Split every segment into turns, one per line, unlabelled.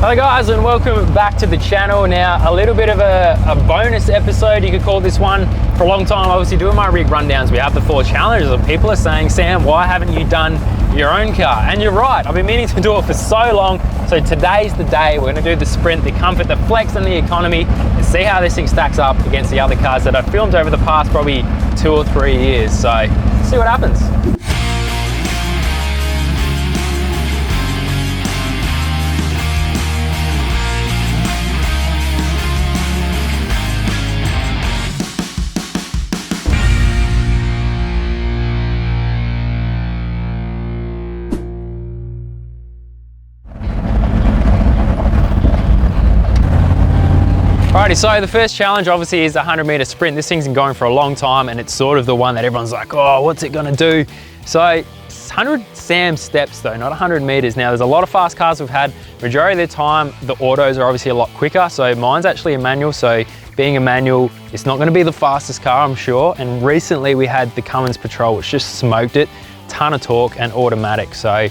Hello guys, and welcome back to the channel. Now, a little bit of a bonus episode, you could call this one. For a long time, obviously doing my rig rundowns, we have the 4 challenges, and people are saying, Sam, why haven't you done your own car? And you're right, I've been meaning to do it for so long. So today's the day. We're gonna do the Sprint, the Comfort, the Flex, and the Economy, and see how this thing stacks up against the other cars that I've filmed over the past probably 2 or 3 years. So, let's see what happens. Alrighty, so the first challenge obviously is a 100-meter sprint. This thing's been going for a long time, and it's sort of the one that everyone's like, oh, what's it gonna do? So it's 100 SAM steps though, not 100 meters. Now there's a lot of fast cars we've had. Majority of the time, the autos are obviously a lot quicker. So mine's actually a manual. So being a manual, it's not gonna be the fastest car, I'm sure. And recently we had the Cummins Patrol, which just smoked it. Ton of torque and automatic. So I'm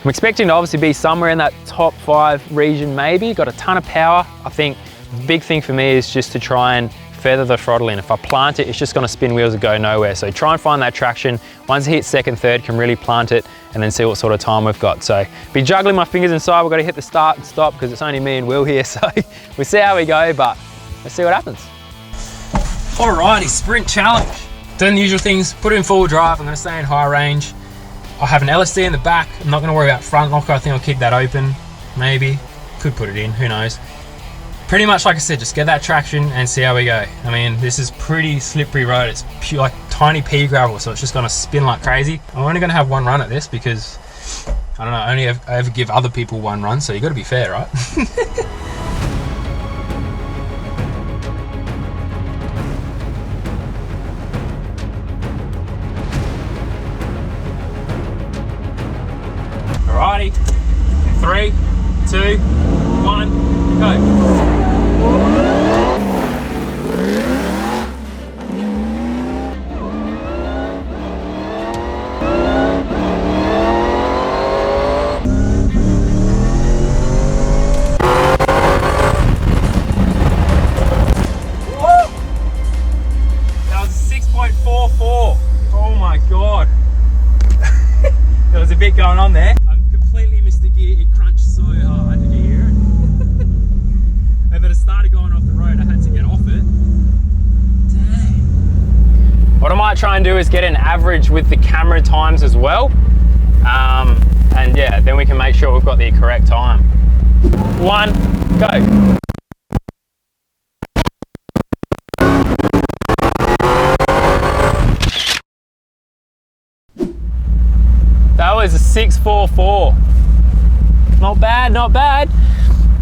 expecting to obviously be somewhere in that top 5 region maybe. Got a ton of power. I think the big thing for me is just to try and feather the throttle in. If I plant it, it's just gonna spin wheels and go nowhere. So try and find that traction. Once it hits second, third, can really plant it and then see what sort of time we've got. So be juggling my fingers inside. We've got to hit the start and stop because it's only me and Will here. So we'll see how we go, but let's see what happens. Alrighty, sprint challenge. Doing the usual things, put it in full drive. I'm gonna stay in high range. I'll have an LSD in the back. I'm not gonna worry about front locker. I think I'll kick that open, maybe. Could put it in, who knows. Pretty much like I said, just get that traction and see how we go. I mean, this is pretty slippery road. It's pure, like tiny pea gravel, so it's just gonna spin like crazy. I'm only gonna have one run at this because, I don't know, I ever give other people one run, so you gotta be fair, right? Alrighty, 3, 2, 1, go. That was 6.44. Oh my God. There was a bit going on there. I completely missed the gear. It crunched so hard. Did you hear it? If it had started going off the road, I had to get off it. Dang. What I might try and do is get an average with the camera times as well. And yeah, then we can make sure we've got the correct time. 1, go. That was a 6.44. Not bad, not bad.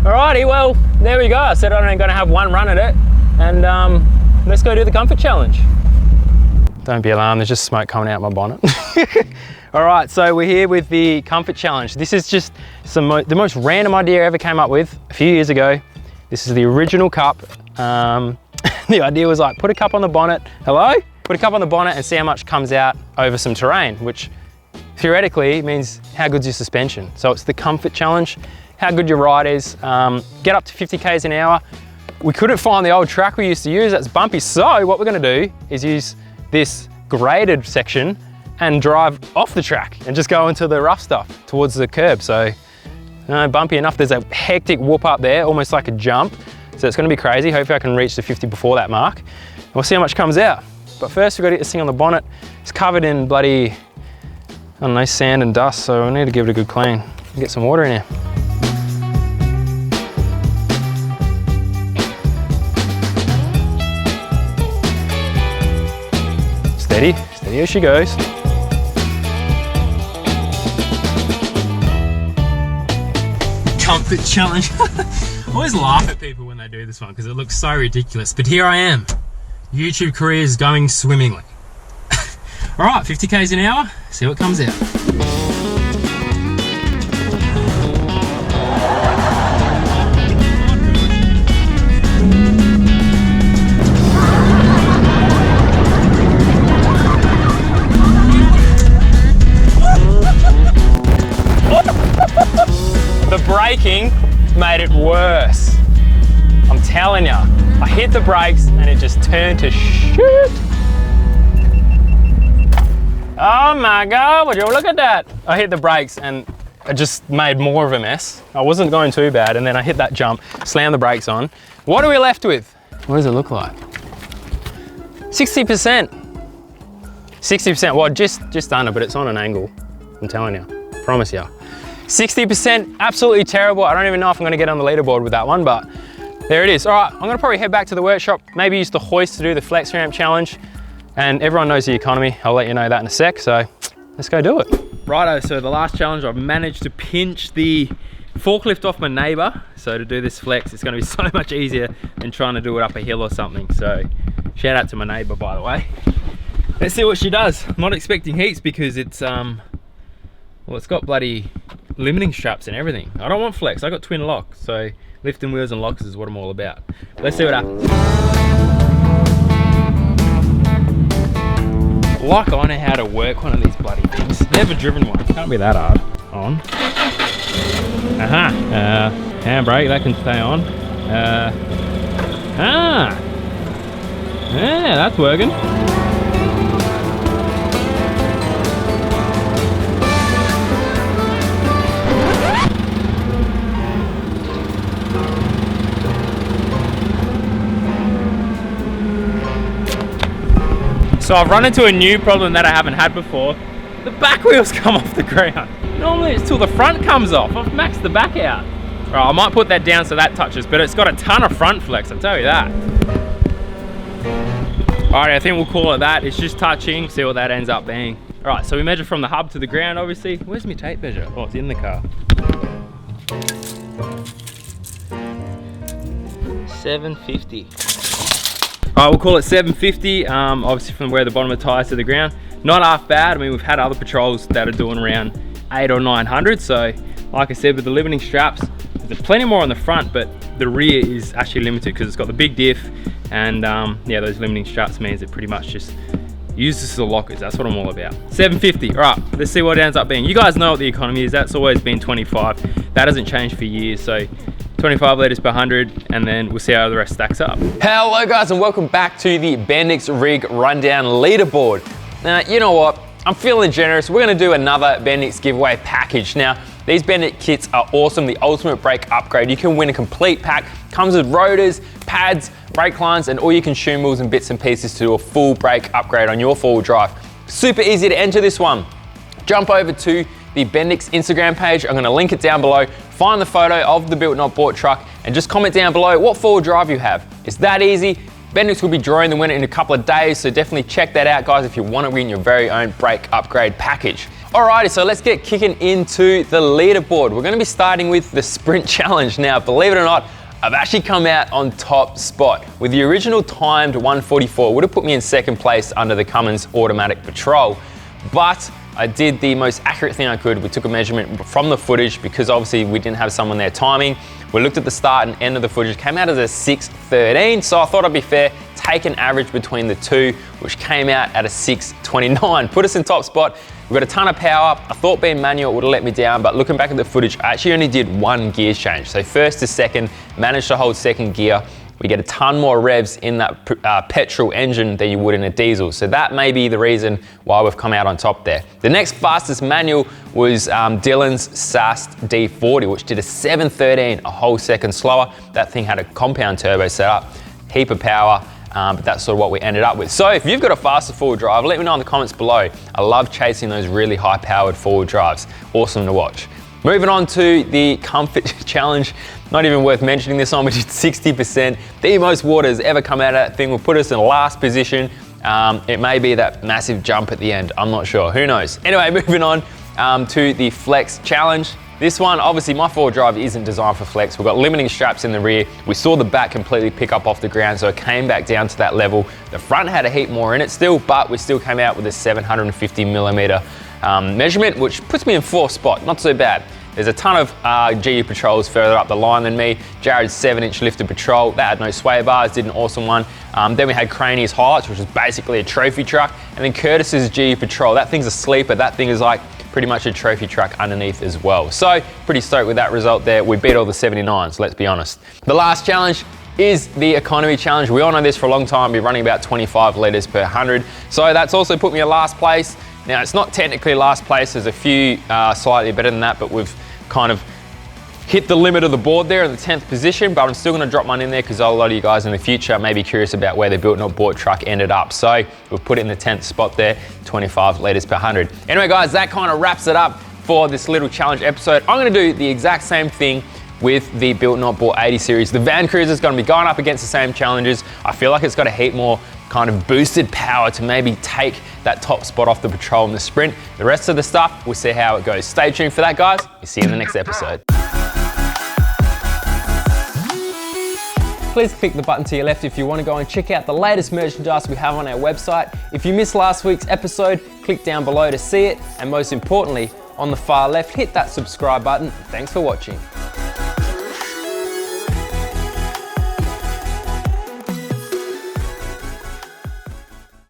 Alrighty, well, there we go. I said I'm only gonna have one run at it, and let's go do the Comfort Challenge. Don't be alarmed, there's just smoke coming out my bonnet. All right, so we're here with the Comfort Challenge. This is just the most random idea I ever came up with a few years ago. This is the original cup. The idea was like, put a cup on the bonnet. Hello? Put a cup on the bonnet and see how much comes out over some terrain, which theoretically means how good's your suspension. So it's the Comfort Challenge, how good your ride is. Get up to 50 k's an hour. We couldn't find the old track we used to use, that's bumpy. So what we're gonna do is use this graded section and drive off the track and just go into the rough stuff towards the curb. So bumpy enough, there's a hectic whoop up there, almost like a jump. So it's gonna be crazy. Hopefully I can reach the 50 before that mark. And we'll see how much comes out. But first we've got to get this thing on the bonnet. It's covered in bloody, I don't know, sand and dust, so we need to give it a good clean. Get some water in here. Steady, steady as she goes. Comfort Challenge. I always laugh at people when they do this one because it looks so ridiculous, but here I am. YouTube career is going swimmingly. All right, 50 k's an hour, see what comes out. The braking made it worse. I'm telling ya, I hit the brakes and it just turned to shit. Oh my God, would you look at that? I hit the brakes and I just made more of a mess. I wasn't going too bad, and then I hit that jump, slammed the brakes on. What are we left with? What does it look like? 60%. 60%, well, just under, but it's on an angle. I'm telling you, promise you. 60%, absolutely terrible. I don't even know if I'm gonna get on the leaderboard with that one, but there it is. All right, I'm gonna probably head back to the workshop, maybe use the hoist to do the flex ramp challenge, and everyone knows the economy. I'll let you know that in a sec, so let's go do it. Righto, so the last challenge, I've managed to pinch the forklift off my neighbor. So to do this flex, it's gonna be so much easier than trying to do it up a hill or something. So shout out to my neighbor, by the way. Let's see what she does. I'm not expecting heaps because it's, well, it's got bloody limiting straps and everything. I don't want flex, I got twin locks. So lifting wheels and locks is what I'm all about. Let's see what happens. Like I know how to work one of these bloody things. Never driven one, can't be that hard. On. Handbrake, that can stay on. Yeah, that's working. So I've run into a new problem that I haven't had before. The back wheels come off the ground. Normally it's till the front comes off. I've maxed the back out. All right, I might put that down so that touches, but it's got a ton of front flex, I'll tell you that. All right, I think we'll call it that. It's just touching, see what that ends up being. All right, so we measure from the hub to the ground, obviously. Where's my tape measure? Oh, it's in the car. 750. All right, we'll call it 750, obviously from where the bottom of the tires to the ground. Not half bad. I mean, we've had other patrols that are doing around 800 or 900. So like I said, with the limiting straps, there's plenty more on the front, but the rear is actually limited because it's got the big diff, and yeah, those limiting straps means it pretty much just uses the lockers. That's what I'm all about. 750, all right, let's see what it ends up being. You guys know what the economy is. That's always been 25. That hasn't changed for years. So 25 litres per 100, and then we'll see how the rest stacks up. Hello guys, and welcome back to the Bendix Rig Rundown Leaderboard. Now, you know what? I'm feeling generous. We're gonna do another Bendix giveaway package. Now, these Bendix kits are awesome, the ultimate brake upgrade. You can win a complete pack. Comes with rotors, pads, brake lines, and all your consumables and bits and pieces to do a full brake upgrade on your four-wheel drive. Super easy to enter this one. Jump over to the Bendix Instagram page. I'm gonna link it down below. Find the photo of the Built Not Bought truck and just comment down below what four-wheel drive you have. It's that easy. Bendix will be drawing the winner in a couple of days, so definitely check that out, guys, if you want to win your very own brake upgrade package. Alrighty, so let's get kicking into the leaderboard. We're going to be starting with the sprint challenge. Now, believe it or not, I've actually come out on top spot. With the original timed 144, would have put me in second place under the Cummins Automatic Patrol, but I did the most accurate thing I could. We took a measurement from the footage because obviously we didn't have someone there timing. We looked at the start and end of the footage, came out as a 6:13, so I thought I'd be fair, take an average between the two, which came out at a 6:29. Put us in top spot. We've got a ton of power. I thought being manual would have let me down, but looking back at the footage, I actually only did one gear change. So first to second, managed to hold second gear. We get a ton more revs in that petrol engine than you would in a diesel. So that may be the reason why we've come out on top there. The next fastest manual was Dylan's SAST D40, which did a 7:13, a whole second slower. That thing had a compound turbo setup, heap of power, but that's sort of what we ended up with. So if you've got a faster four-wheel drive, let me know in the comments below. I love chasing those really high-powered four-wheel drives. Awesome to watch. Moving on to the comfort challenge. Not even worth mentioning this one, we did 60%. The most water has ever come out of that thing will put us in last position. It may be that massive jump at the end, I'm not sure, who knows. Anyway, moving on to the flex challenge. This one, obviously my four-wheel drive isn't designed for flex. We've got limiting straps in the rear. We saw the back completely pick up off the ground, so it came back down to that level. The front had a heap more in it still, but we still came out with a 750 millimeter measurement, which puts me in fourth spot, not so bad. There's a ton of GU Patrols further up the line than me. Jared's 7-inch lifted Patrol, that had no sway bars, did an awesome one. Then we had Craney's Highlights, which is basically a trophy truck. And then Curtis's GU Patrol, that thing's a sleeper. That thing is like pretty much a trophy truck underneath as well. So pretty stoked with that result there. We beat all the 79s, let's be honest. The last challenge is the economy challenge. We all know this for a long time, we're running about 25 litres per 100. So that's also put me in last place. Now it's not technically last place, there's a few slightly better than that, but we've kind of hit the limit of the board there in the 10th position, but I'm still gonna drop mine in there because a lot of you guys in the future may be curious about where the built not bought truck ended up. So we've put it in the 10th spot there, 25 litres per 100. Anyway guys, that kind of wraps it up for this little challenge episode. I'm gonna do the exact same thing with the Built Not Bought 80 series. The Van Cruiser is gonna be going up against the same challenges. I feel like it's got a heap more kind of boosted power to maybe take that top spot off the Patrol in the sprint. The rest of the stuff, we'll see how it goes. Stay tuned for that, guys. We'll see you in the next episode. Please click the button to your left if you want to go and check out the latest merchandise we have on our website. If you missed last week's episode, click down below to see it. And most importantly, on the far left, hit that subscribe button. Thanks for watching.